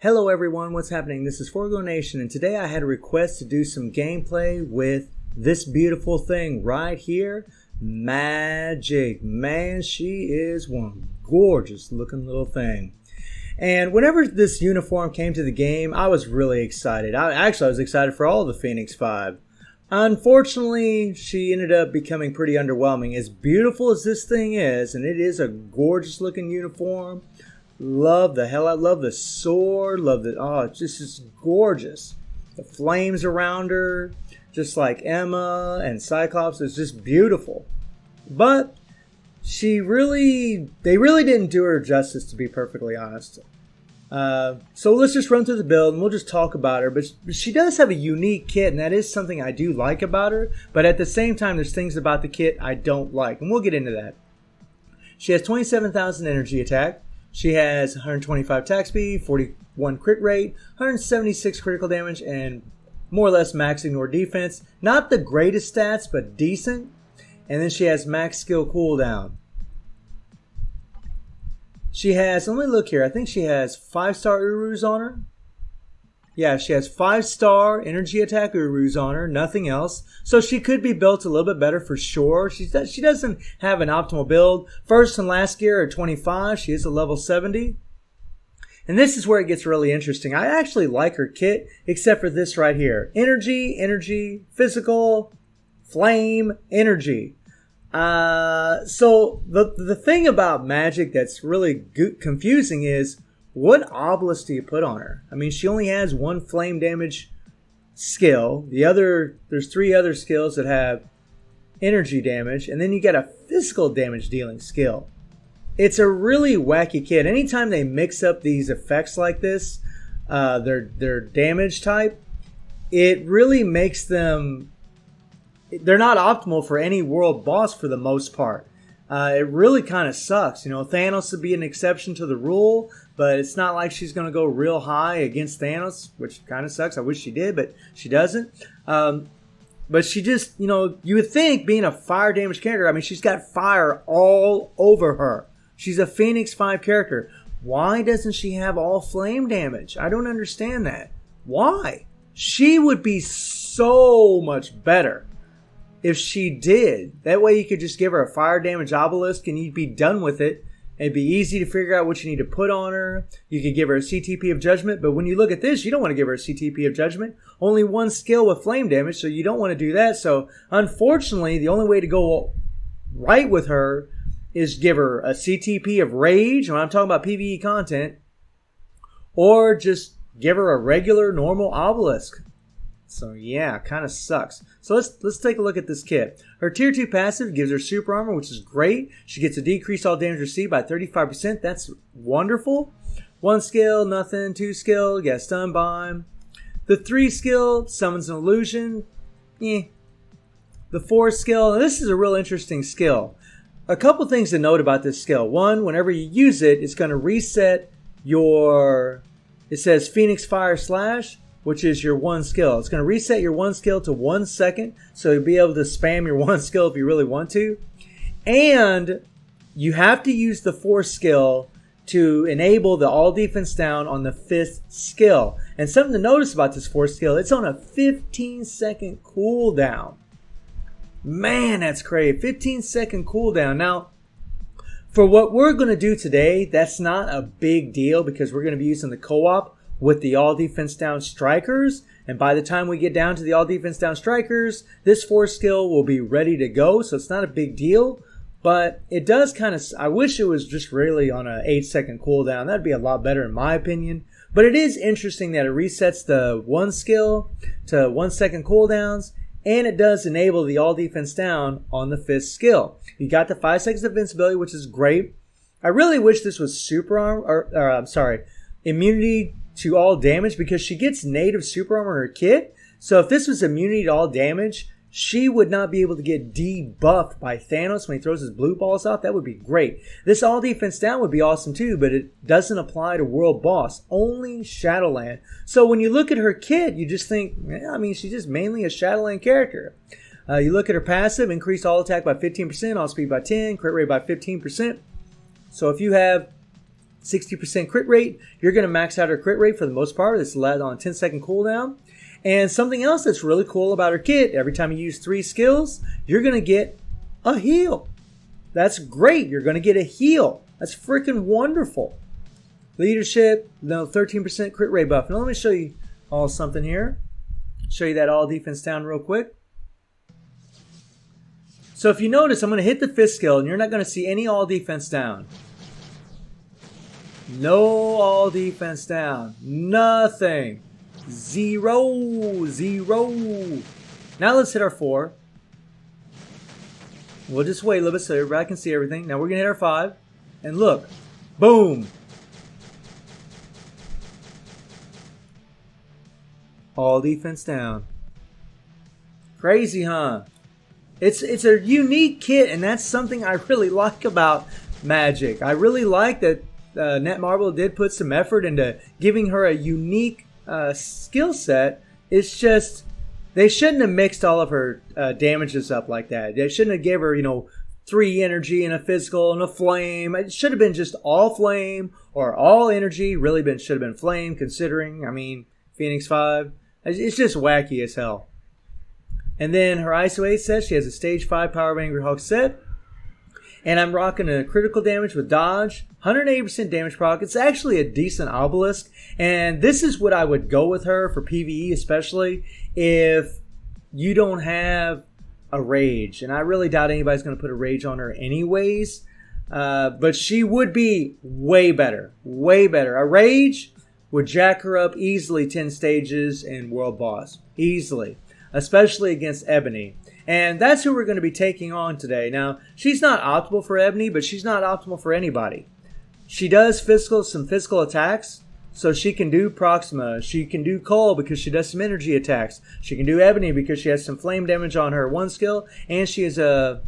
Hello everyone, what's happening? This is Forgo Nation, and today I had a request to do some gameplay with this beautiful thing right here, Magik. Man, she is one gorgeous looking little thing. And whenever this uniform came to the game, I was really excited. I was excited for all the Phoenix 5. Unfortunately, she ended up becoming pretty underwhelming. As beautiful as this thing is, and it is a gorgeous looking uniform, love the sword, it's just gorgeous. The flames around her, just like Emma and Cyclops, is just beautiful. But they really didn't do her justice, to be perfectly honest. So let's just run through the build and we'll just talk about her. But she does have a unique kit, and that is something I do like about her. But at the same time, there's things about the kit I don't like, and we'll get into that. She has 27,000 energy attack. She has 125 attack speed, 41 crit rate, 176 critical damage, and more or less max ignore defense. Not the greatest stats, but decent. And then she has max skill cooldown. She has, let me look here, I think she has 5-star Urus on her. Yeah, she has 5-star energy attack Urus on her, nothing else. So she could be built a little bit better for sure. She doesn't have an optimal build. First and last gear are 25. She is a level 70. And this is where it gets really interesting. I actually like her kit, except for this right here. Energy, physical, flame, energy. So the thing about Magik that's really confusing is, what obelisk do you put on her? I mean, she only has one flame damage skill. There's 3 other skills that have energy damage, and then you get a physical damage dealing skill. It's a really wacky kit. Anytime they mix up these effects like this, their damage type, it really makes them, they're not optimal for any world boss for the most part. It really kind of sucks. You know, Thanos would be an exception to the rule, but it's not like she's going to go real high against Thanos, which kind of sucks. I wish she did, but she doesn't. But she just, you would think being a fire damage character, I mean, she's got fire all over her. She's a Phoenix 5 character. Why doesn't she have all flame damage? I don't understand that. Why? She would be so much better if she did. That way you could just give her a fire damage obelisk and you'd be done with it. It'd be easy to figure out what you need to put on her. You could give her a CTP of Judgment, but when you look at this, you don't want to give her a CTP of Judgment. Only one skill with flame damage, so you don't want to do that. So unfortunately, the only way to go right with her is give her a CTP of Rage, when I'm talking about PvE content, or just give her a regular normal obelisk. So yeah, kind of sucks. So let's take a look at this kit. Her tier 2 passive gives her super armor, which is great. She gets a decrease all damage received by 35%. That's wonderful. 1 skill, nothing. 2 skill, get stunned by. The 3 skill summons an illusion. The 4 skill, and this is a real interesting skill. A couple things to note about this skill. One, whenever you use it, it's going to reset your, it says Phoenix Fire Slash, which is your 1 skill. It's going to reset your 1 skill to 1 second, so you'll be able to spam your 1 skill if you really want to. And you have to use the 4 skill to enable the all defense down on the 5th skill. And something to notice about this 4th skill, it's on a 15-second cooldown. Man, that's crazy. 15-second cooldown. Now, for what we're going to do today, that's not a big deal because we're going to be using the co-op with the all defense down strikers, and by the time we get down to the all defense down strikers, this 4 skill will be ready to go, so it's not a big deal. But it does kind of, I wish it was just really on a 8-second cooldown. That'd be a lot better in my opinion. But it is interesting that it resets the 1 skill to 1-second cooldowns, and it does enable the all defense down on the 5th skill. You got the 5 seconds of invincibility, which is great. I really wish this was super armor, immunity to all damage, because she gets native super armor in her kit. So if this was immunity to all damage, she would not be able to get debuffed by Thanos when he throws his blue balls out. That would be great. This all defense down would be awesome too, but it doesn't apply to world boss, only Shadowland. So when you look at her kit, you just think, she's just mainly a Shadowland character. You look at her passive, increase all attack by 15%, all speed by 10, crit rate by 15%. So if you have 60% crit rate. You're going to max out her crit rate for the most part. It's on a 10-second cooldown. And something else that's really cool about her kit, every time you use 3 skills, you're going to get a heal. That's great. You're going to get a heal. That's freaking wonderful. Leadership, 13% crit rate buff. Now let me show you all something here. Show you that all defense down real quick. So if you notice, I'm going to hit the 5th skill, and you're not going to see any all defense down. No all defense down. Nothing. Zero. Now let's hit our 4. We'll just wait a little bit so everybody can see everything. Now we're going to hit our 5. And look. Boom. All defense down. Crazy, huh? It's a unique kit, and that's something I really like about Magik. I really like that Netmarble did put some effort into giving her a unique skill set. It's just they shouldn't have mixed all of her damages up like that. They shouldn't have gave her 3 energy and a physical and a flame. It should have been just all flame or all energy. Really should have been flame, considering Phoenix 5. It's just wacky as hell. And then her ISO 8 set, she has a stage 5 Power of Angry Hawk set. And I'm rocking a critical damage with dodge, 180% damage proc. It's actually a decent obelisk. And this is what I would go with her for PvE, especially if you don't have a rage. And I really doubt anybody's going to put a rage on her anyways. But she would be way better. Way better. A rage would jack her up easily 10 stages in World Boss. Easily. Especially against Ebony. And that's who we're going to be taking on today. Now, she's not optimal for Ebony, but she's not optimal for anybody. She does some physical attacks, so she can do Proxima. She can do Cole because she does some energy attacks. She can do Ebony because she has some flame damage on her 1 skill, and she is a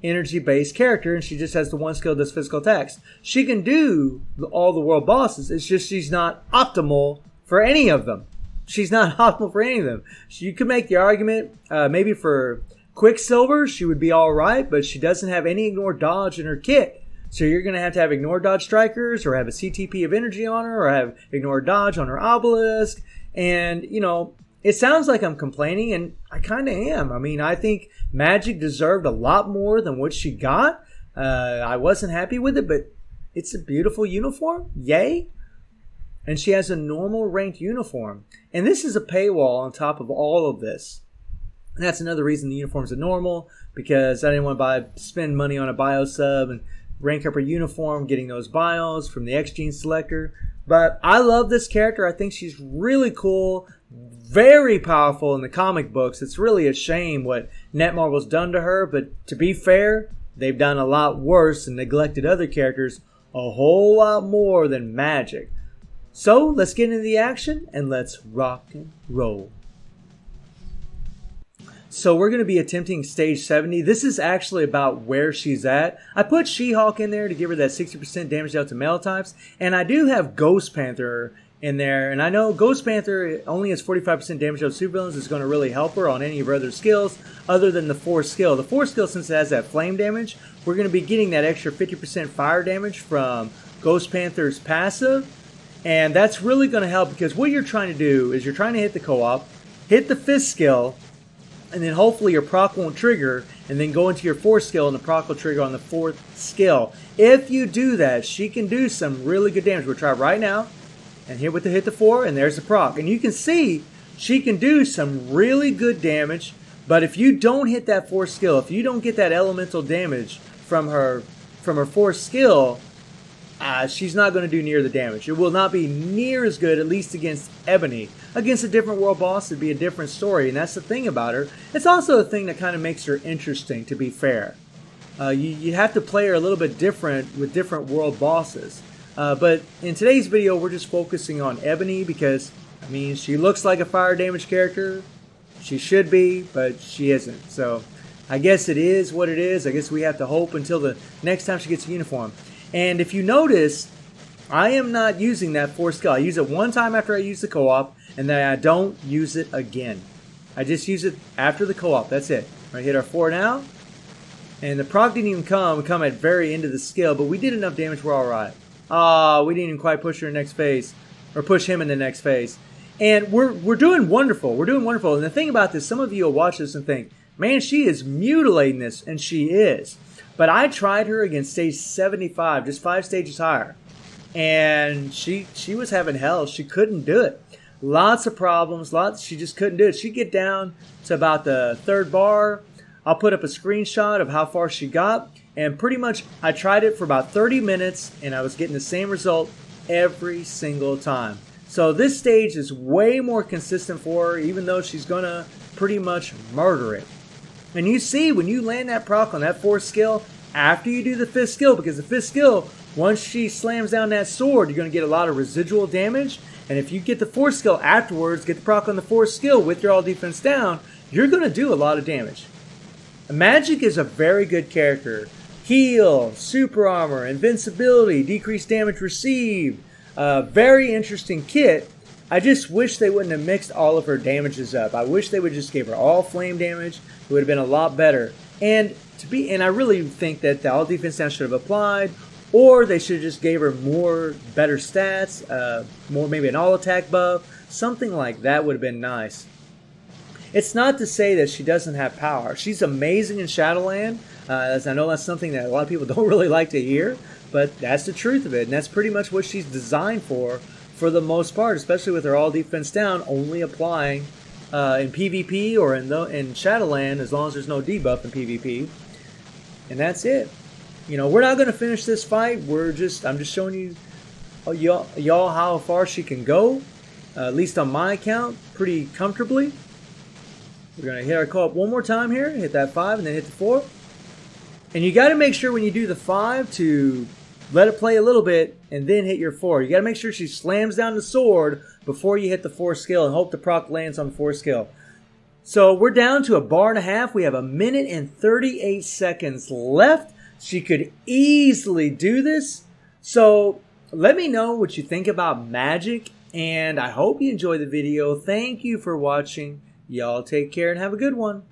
energy-based character, and she just has the 1 skill that does physical attacks. She can do all the world bosses. It's just she's not optimal for any of them. She's not optimal for any of them. You could make the argument, maybe for Quicksilver, she would be alright, but she doesn't have any ignore dodge in her kit. So you're going to have ignore dodge strikers, or have a CTP of energy on her, or have ignore dodge on her obelisk. And, it sounds like I'm complaining, and I kind of am. I think Magik deserved a lot more than what she got. I wasn't happy with it, but it's a beautiful uniform. Yay. And she has a normal ranked uniform. And this is a paywall on top of all of this. And that's another reason the uniforms are normal, because I didn't want to spend money on a bio sub and rank up her uniform, getting those bios from the X-Gene selector. But I love this character. I think she's really cool, very powerful in the comic books. It's really a shame what Netmarble's done to her, but to be fair, they've done a lot worse and neglected other characters a whole lot more than Magik. So, let's get into the action, and let's rock and roll. So, we're going to be attempting stage 70. This is actually about where she's at. I put She-Hulk in there to give her that 60% damage out to male types, and I do have Ghost Panther in there, and I know Ghost Panther only has 45% damage out to supervillains. Is going to really help her on any of her other skills, other than the 4th skill. The 4th skill, since it has that flame damage, we're going to be getting that extra 50% fire damage from Ghost Panther's passive. And that's really going to help, because what you're trying to do is you're trying to hit the co-op, hit the 5th skill, and then hopefully your proc won't trigger, and then go into your 4th skill, and the proc will trigger on the 4th skill. If you do that, she can do some really good damage. We'll try right now, and hit the 4, and there's the proc. And you can see she can do some really good damage, but if you don't hit that 4th skill, if you don't get that elemental damage from her 4th skill, she's not going to do near the damage. It will not be near as good, at least against Ebony. Against a different world boss, it'd be a different story, and that's the thing about her. It's also a thing that kind of makes her interesting, to be fair. You have to play her a little bit different with different world bosses. But in today's video, we're just focusing on Ebony because, she looks like a fire damage character. She should be, but she isn't. So I guess it is what it is. I guess we have to hope until the next time she gets a uniform. And if you notice, I am not using that 4th skill. I use it one time after I use the co-op, and then I don't use it again. I just use it after the co-op. That's it. I hit our 4 now. And the proc didn't even come at very end of the skill, but we did enough damage, we're alright. Oh, we didn't even quite push her in the next phase, or push him in the next phase. And we're doing wonderful. We're doing wonderful. And the thing about this, some of you will watch this and think, man, she is mutilating this, and she is. But I tried her against stage 75, just 5 stages higher. And she was having hell. She couldn't do it. Lots of problems. She just couldn't do it. She'd get down to about the 3rd bar. I'll put up a screenshot of how far she got. And pretty much I tried it for about 30 minutes, and I was getting the same result every single time. So this stage is way more consistent for her, even though she's going to pretty much murder it. And you see, when you land that proc on that 4th skill, after you do the 5th skill, because the 5th skill, once she slams down that sword, you're going to get a lot of residual damage. And if you get the 4th skill afterwards, get the proc on the 4th skill with your all defense down, you're going to do a lot of damage. Magik is a very good character. Heal, super armor, invincibility, decreased damage received. Very interesting kit. I just wish they wouldn't have mixed all of her damages up. I wish they would just give her all flame damage. It would have been a lot better. And I really think that the all defense down should have applied, or they should have just gave her better stats, maybe an all attack buff, something like that would have been nice. It's not to say that she doesn't have power. She's amazing in Shadowland. As I know that's something that a lot of people don't really like to hear, but that's the truth of it, and that's pretty much what she's designed for the most part, especially with her all defense down, only applying in PvP or in Shadowland as long as there's no debuff in PvP. And that's it. You know, we're not going to finish this fight. I'm just showing you y'all how far she can go, at least on my account, pretty comfortably. We're going to hit our co-op one more time here, hit that 5 and then hit the 4. And you got to make sure when you do the 5 to let it play a little bit and then hit your 4. You got to make sure she slams down the sword before you hit the 4 skill and hope the proc lands on the 4 skill. So we're down to 1.5 bars. We have 1 minute and 38 seconds left. She could easily do this. So let me know what you think about Magik, and I hope you enjoyed the video. Thank you for watching. Y'all take care and have a good one.